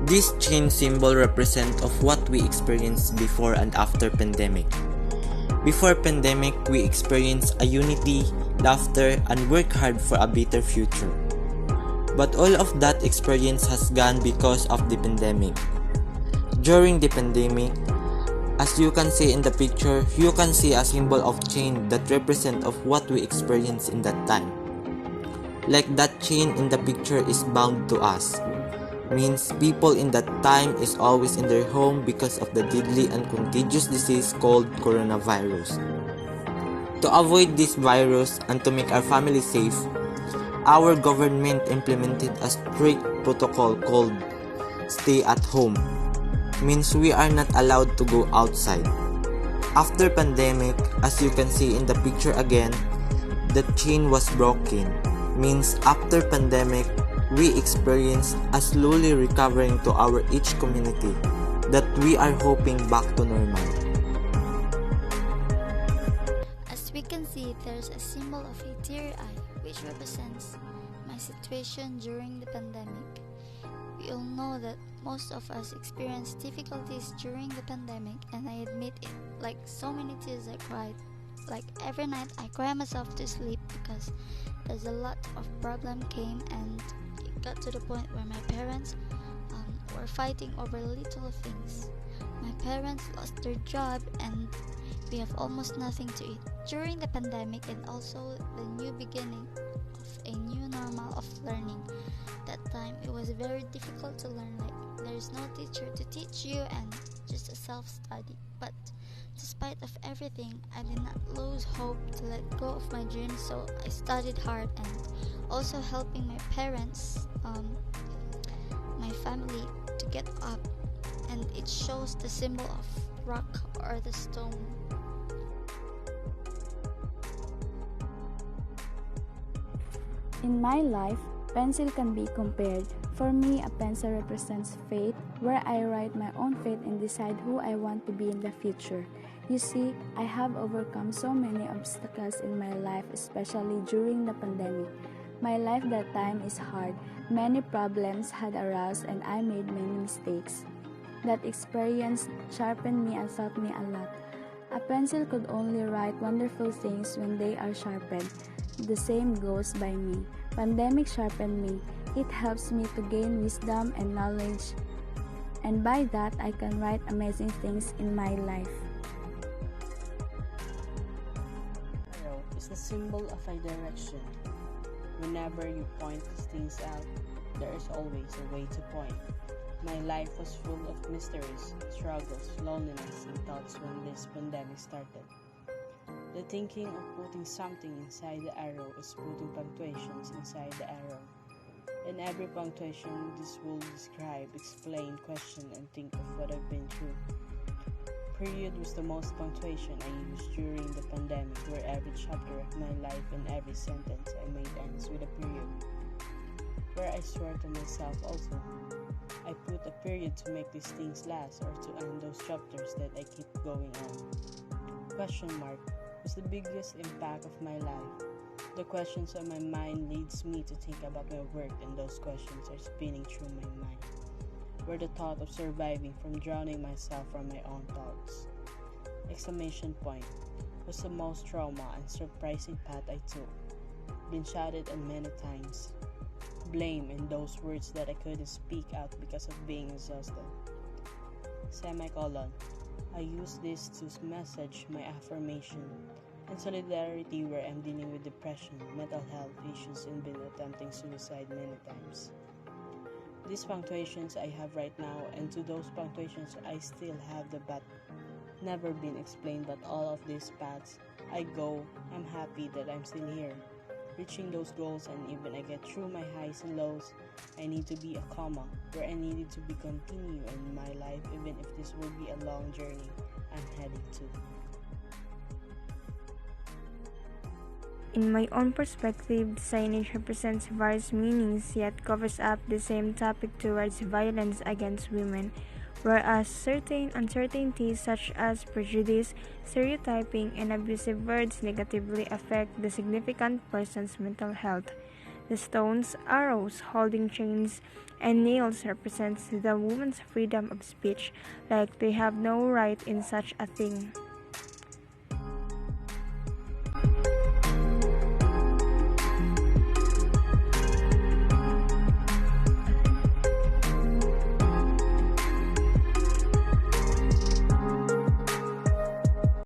This chain symbol represents of what we experienced before and after pandemic. Before pandemic, we experienced a unity, laughter, and work hard for a better future. But all of that experience has gone because of the pandemic. During the pandemic, as you can see in the picture, you can see a symbol of chain that represent of what we experienced in that time. Like that chain in the picture is bound to us. Means people in that time is always in their home because of the deadly and contagious disease called coronavirus. To avoid this virus and to make our family safe, our government implemented a strict protocol called stay at home. Means we are not allowed to go outside. After pandemic, as you can see in the picture again, the chain was broken. Means after pandemic, we experience a slowly recovering to our each community that we are hoping back to normal. As we can see, there's a symbol of a teary eye which represents my situation during the pandemic. We all know that most of us experienced difficulties during the pandemic, and I admit it, like so many tears I cried. Like every night I cry myself to sleep because there's a lot of problem came, and it got to the point where my parents were fighting over little things. My parents lost their job and we have almost nothing to eat during the pandemic, and also the new beginning of a new normal of learning. That time it was very difficult to learn, like there's no teacher to teach you and just a self-study. But despite of everything, I did not lose hope to let go of my dreams, so I studied hard and also helping my parents, my family to get up, and it shows the symbol of rock or the stone. In my life, pencil can be compared. For me, a pencil represents fate, where I write my own fate and decide who I want to be in the future. You see, I have overcome so many obstacles in my life, especially during the pandemic. My life that time is hard. Many problems had arose and I made many mistakes. That experience sharpened me and taught me a lot. A pencil could only write wonderful things when they are sharpened. The same goes by me. Pandemic sharpened me. It helps me to gain wisdom and knowledge, and by that I can write amazing things in my life. Arrow is the symbol of a direction. Whenever you point things out, there is always a way to point. My life was full of mysteries, struggles, loneliness, and thoughts when this pandemic started. The thinking of putting something inside the arrow is putting punctuations inside the arrow. In every punctuation, this will describe, explain, question, and think of what I've been through. Period was the most punctuation I used during the pandemic, where every chapter of my life and every sentence I made ends with a period. Where I swear to myself also, I put a period to make these things last or to end those chapters that I keep going on. Question mark was the biggest impact of my life. The questions on my mind leads me to think about my work, and those questions are spinning through my mind, where the thought of surviving from drowning myself from my own thoughts. Exclamation point was the most trauma and surprising path I took. Been shouted at many times. Blame and those words that I couldn't speak out because of being exhausted. Semicolon. I use this to message my affirmation and solidarity, where I'm dealing with depression, mental health issues, and been attempting suicide many times. These punctuations I have right now, and to those punctuations I still have the but never been explained, but all of these paths I go, I'm happy that I'm still here, reaching those goals, and even I get through my highs and lows, I need to be a comma, where I needed to be continue in my life, even if this will be a long journey I'm heading to. In my own perspective, signage represents various meanings yet covers up the same topic towards violence against women, whereas certain uncertainties such as prejudice, stereotyping, and abusive words negatively affect the significant person's mental health. The stones, arrows, holding chains, and nails represents the woman's freedom of speech, like they have no right in such a thing.